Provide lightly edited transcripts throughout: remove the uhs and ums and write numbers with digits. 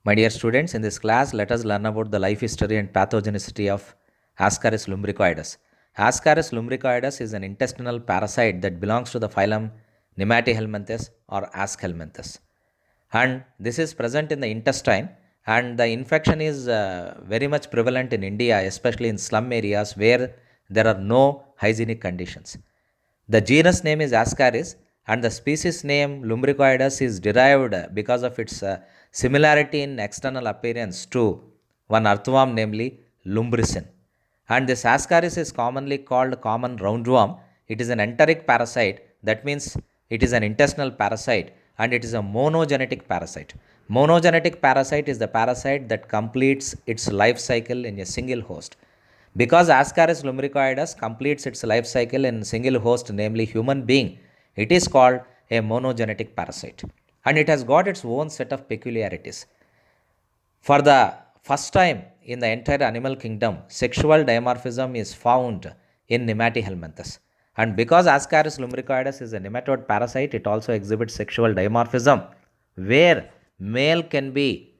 My dear students, in this class, let us learn about the life history and pathogenicity of Ascaris lumbricoides. Ascaris lumbricoides is an intestinal parasite that belongs to the phylum Nematihelminthes or Aschelminthes. And this is present in the intestine, and the infection is very much prevalent in India, especially in slum areas where there are no hygienic conditions. The genus name is Ascaris, and the species name lumbricoides is derived because of its similarity in external appearance to one earthworm, namely lumbricin. And this Ascaris is commonly called common roundworm. It is an enteric parasite, that means it is an intestinal parasite, and it is a monogenetic parasite. Monogenetic parasite is the parasite that completes its life cycle in a single host. Because Ascaris lumbricoides completes its life cycle in single host, namely human being, it is called a monogenetic parasite, and it has got its own set of peculiarities. For the first time in the entire animal kingdom, sexual dimorphism is found in Nematihelminthes. And because Ascaris lumbricoides is a nematode parasite, it also exhibits sexual dimorphism, where male can be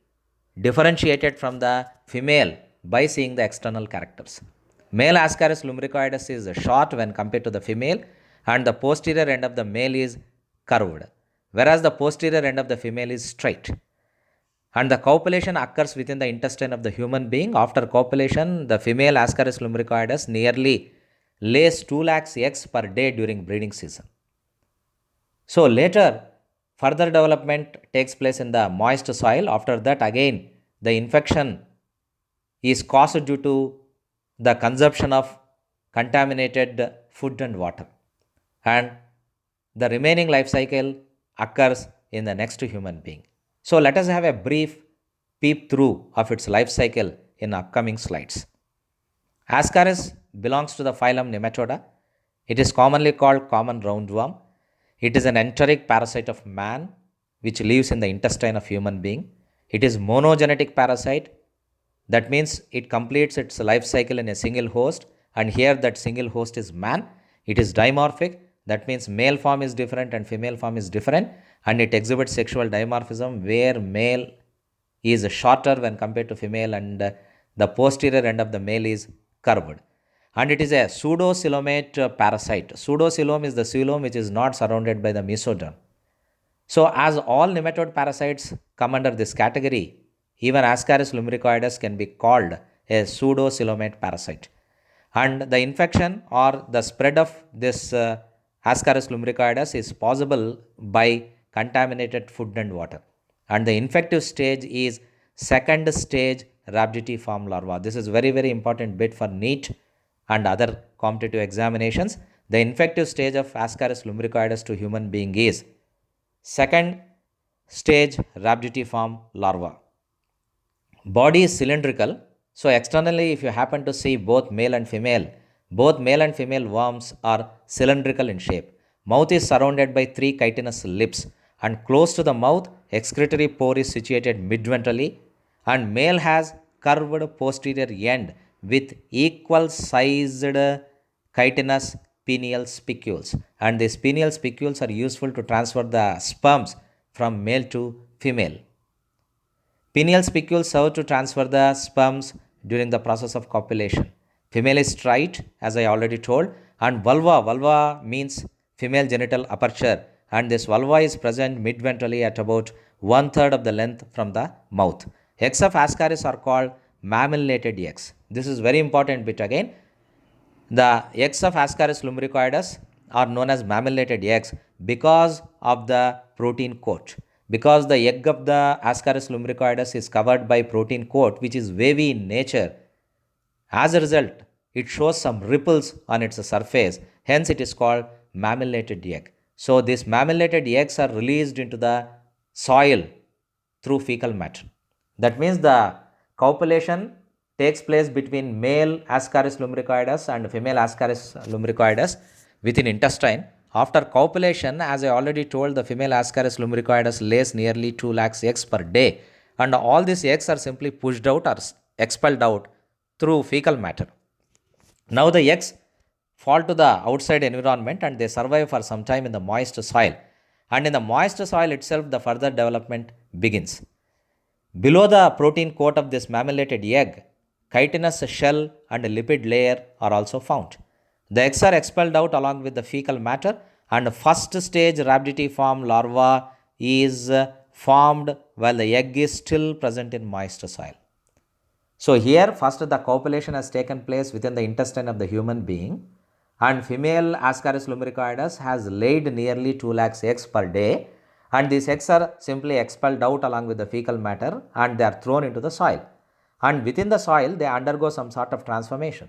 differentiated from the female by seeing the external characters. Male Ascaris lumbricoides is short when compared to the female, and the posterior end of the male is curved, whereas the posterior end of the female is straight. And the copulation occurs within the intestine of the human being. After copulation, the female Ascaris lumbricoides nearly lays 2 lakhs eggs per day during breeding season. So later, further development takes place in the moist soil. After that, again, the infection is caused due to the consumption of contaminated food and water. And the remaining life cycle occurs in the next human being. So let us have a brief peep through of its life cycle in upcoming slides. Ascaris belongs to the phylum Nematoda. It is commonly called common roundworm. It is an enteric parasite of man which lives in the intestine of human being. It is monogenetic parasite. That means it completes its life cycle in a single host, and here that single host is man. It is dimorphic. That means male form is different and female form is different, and it exhibits sexual dimorphism where male is shorter when compared to female, and the posterior end of the male is curved. And it is a pseudocoelomate parasite. Pseudocoelom is the coelom which is not surrounded by the mesoderm. So as all nematode parasites come under this category, even Ascaris lumbricoides can be called a pseudocoelomate parasite. And the infection or the spread of this Ascaris lumbricoides is possible by contaminated food and water. And the infective stage is second stage RHABDITIFORM larva. This is very, very important bit for NEET and other competitive examinations. The infective stage of Ascaris lumbricoides to human being is second stage RHABDITIFORM larva. Body is cylindrical. So externally, if you happen to see both male and female worms are cylindrical in shape. Mouth is surrounded by 3 chitinous lips, and close to the mouth, excretory pore is situated midventrally, and male has curved posterior end with equal sized chitinous pineal spicules, and these pineal spicules are useful to transfer the sperms from male to female. Pineal spicules serve to transfer the sperms during the process of copulation. Female is straight, as I already told, and vulva means female genital aperture, and this vulva is present midventrally at about 1/3 of the length from the mouth. Eggs of Ascaris are called mammillated eggs. This is very important bit again. The eggs of Ascaris lumbricoides are known as mammillated eggs because of the protein coat. Because the egg of the Ascaris lumbricoides is covered by protein coat which is wavy in nature, as a result, it shows some ripples on its surface. Hence, it is called mammillated egg. So, these mammillated eggs are released into the soil through fecal matter. That means the copulation takes place between male Ascaris lumbricoides and female Ascaris lumbricoides within intestine. After copulation, as I already told, the female Ascaris lumbricoides lays nearly 2 lakhs eggs per day, and all these eggs are simply pushed out or expelled out through fecal matter. Now the eggs fall to the outside environment and they survive for some time in the moist soil. And in the moist soil itself, the further development begins. Below the protein coat of this mammillated egg, chitinous shell and lipid layer are also found. The eggs are expelled out along with the fecal matter, and first stage rhabditiform larva is formed while the egg is still present in moist soil. So here first the copulation has taken place within the intestine of the human being, and female Ascaris lumbricoides has laid nearly 2 lakhs eggs per day, and these eggs are simply expelled out along with the fecal matter and they are thrown into the soil, and within the soil they undergo some sort of transformation,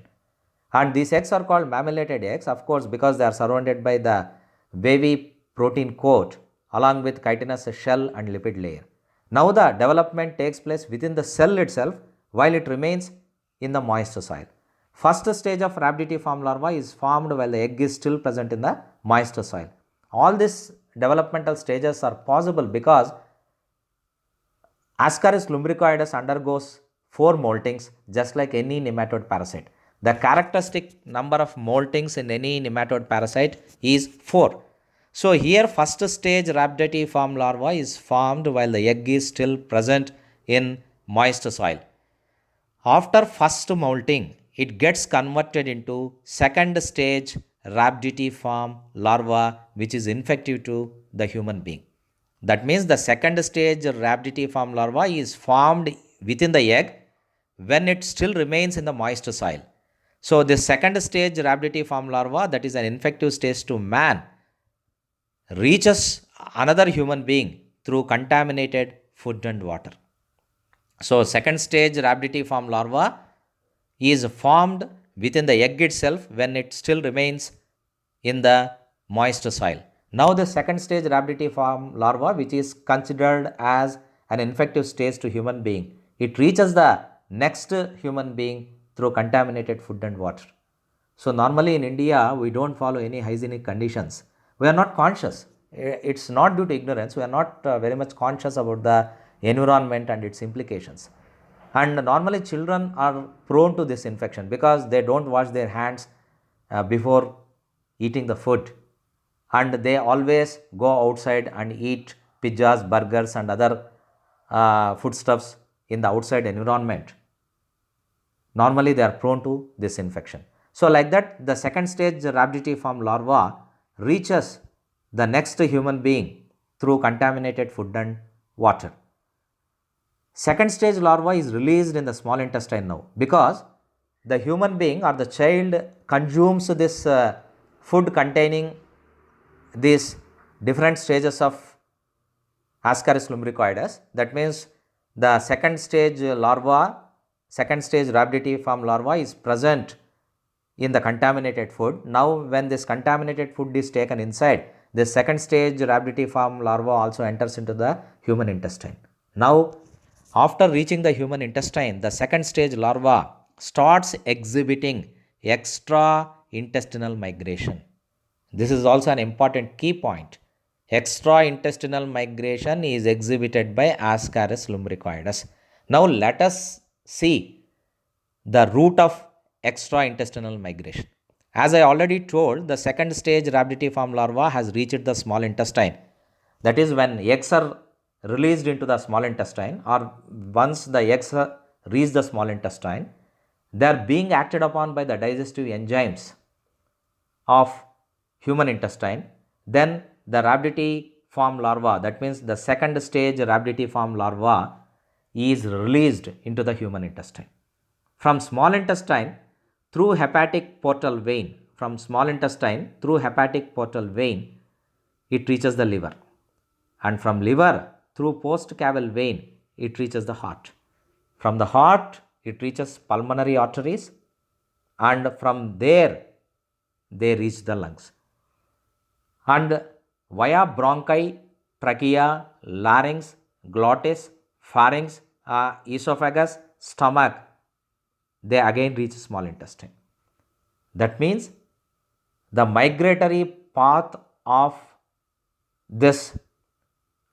and these eggs are called mammillated eggs, of course, because they are surrounded by the wavy protein coat along with chitinous shell and lipid layer. Now the development takes place within the cell itself while it remains in the moist soil. First stage of rhabditiform larva is formed while the egg is still present in the moist soil. All these developmental stages are possible because Ascaris lumbricoides undergoes 4 moltings just like any nematode parasite. The characteristic number of moltings in any nematode parasite is 4. So here first stage rhabditiform larva is formed while the egg is still present in moist soil. After first molting, it gets converted into second stage rhabditiform larva, which is infective to the human being. That means the second stage rhabditiform larva is formed within the egg when it still remains in the moist soil. So the second stage rhabditiform larva, that is an infective stage to man, reaches another human being through contaminated food and water. So second stage rhabditiform larva is formed within the egg itself when it still remains in the moist soil. Now the second stage rhabditiform larva, which is considered as an infective stage to human being, it reaches the next human being through contaminated food and water. So normally in India, we don't follow any hygienic conditions. We are not conscious. It's not due to ignorance. We are not very much conscious about the environment and its implications. And normally children are prone to this infection because they don't wash their hands before eating the food, and they always go outside and eat pizzas, burgers and other foodstuffs in the outside environment. Normally they are prone to this infection. So like that, the second stage rhabditiform larva reaches the next human being through contaminated food and water. Second stage larva is released in the small intestine now because the human being or the child consumes this food containing these different stages of Ascaris lumbricoides. That means the second stage larva, second stage rhabditiform larva is present in the contaminated food. Now when this contaminated food is taken inside, the second stage rhabditiform larva also enters into the human intestine. Now after reaching the human intestine, the second stage larva starts exhibiting extra-intestinal migration. This is also an important key point. Extra-intestinal migration is exhibited by Ascaris lumbricoides. Now let us see the route of extra-intestinal migration. As I already told, the second stage rhabditiform larva has reached the small intestine. That is when eggs are released into the small intestine, or once the eggs reach the small intestine, they are being acted upon by the digestive enzymes of human intestine. Then the rhabditiform larva, that means the second stage rhabditiform larva, is released into the human intestine. From small intestine through hepatic portal vein, it reaches the liver, and from liver through postcaval vein it reaches the heart. From the heart it reaches pulmonary arteries, and from there they reach the lungs, and via bronchi, trachea, larynx, glottis, pharynx, esophagus, stomach, they again reach small intestine. That means the migratory path of this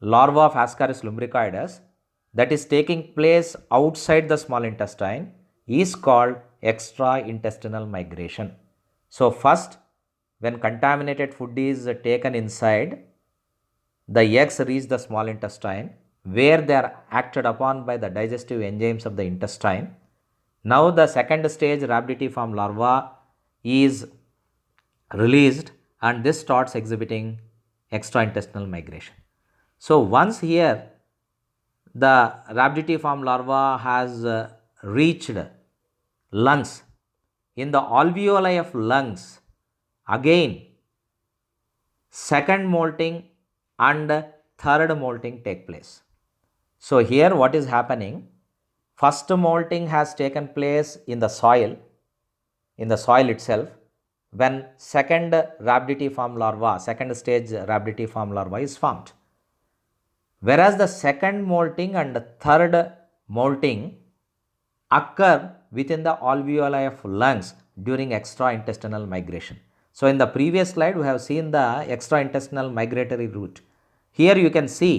larva of Ascaris lumbricoides that is taking place outside the small intestine is called extra-intestinal migration. So first, when contaminated food is taken inside, the eggs reach the small intestine where they are acted upon by the digestive enzymes of the intestine. Now the second stage rhabditiform larva is released and this starts exhibiting extraintestinal migration. So once here the rhabditiform larva has reached lungs, in the alveoli of lungs, again second molting and third molting take place. So here what is happening? First molting has taken place in the soil itself, when second rhabditiform larva, second stage rhabditiform larva is formed. Whereas the second molting and third molting occur within the alveoli of lungs during extraintestinal migration. So in the previous slide we have seen the extraintestinal migratory route. Here you can see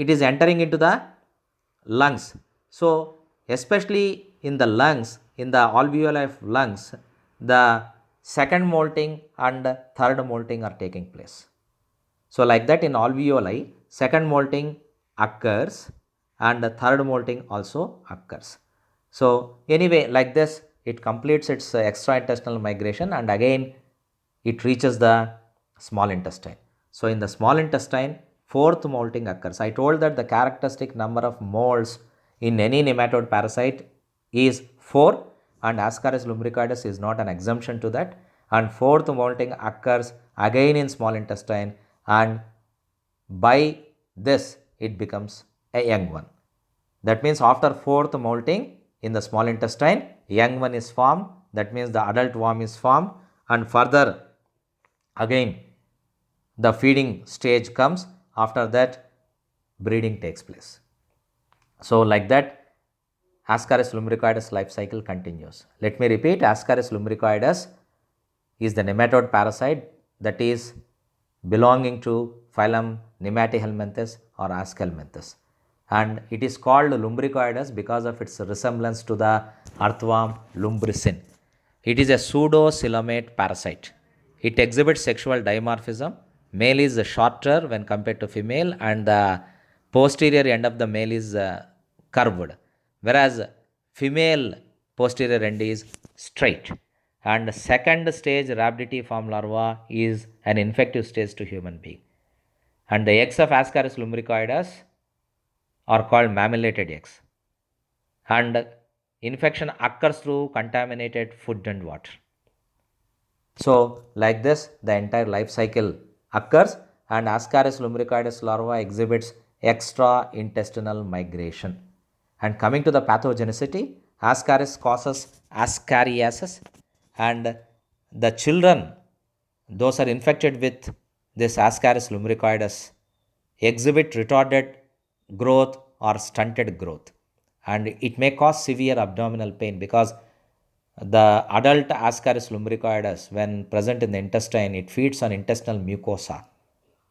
it is entering into the lungs. So especially in the lungs, in the alveoli of lungs, the second molting and third molting are taking place. So like that in alveoli, second molting occurs and the third molting also occurs. So anyway, like this it completes its extraintestinal migration and again it reaches the small intestine. So in the small intestine, fourth molting occurs. I told that the characteristic number of moles in any nematode parasite is 4 and Ascaris lumbricoides is not an exemption to that, and fourth molting occurs again in small intestine and by this it becomes a young one. That means after fourth molting in the small intestine, young one is formed, that means the adult worm is formed, and further again the feeding stage comes, after that breeding takes place. So like that Ascaris lumbricoides life cycle continues. Let me repeat, Ascaris lumbricoides is the nematode parasite that is belonging to phylum Nematihelminthes or Ascalmenthes, and it is called lumbricoides because of its resemblance to the earthworm lumbricin. It is a pseudo-coelomate parasite. It exhibits sexual dimorphism. Male is shorter when compared to female and the posterior end of the male is curved, whereas female posterior end is straight. And second stage rhabditiform larva is an infective stage to human being. And the eggs of Ascaris lumbricoides are called mammillated eggs. And infection occurs through contaminated food and water. So like this the entire life cycle occurs and Ascaris lumbricoides larva exhibits extraintestinal migration. And coming to the pathogenicity, Ascaris causes ascariasis and the children, those are infected with this Ascaris lumbricoides, exhibit retarded growth or stunted growth, and it may cause severe abdominal pain because the adult Ascaris lumbricoides, when present in the intestine, it feeds on intestinal mucosa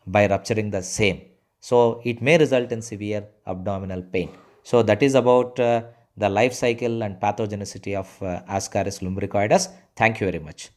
by rupturing the same. So it may result in severe abdominal pain. So that is about the life cycle and pathogenicity of Ascaris lumbricoides. Thank you very much.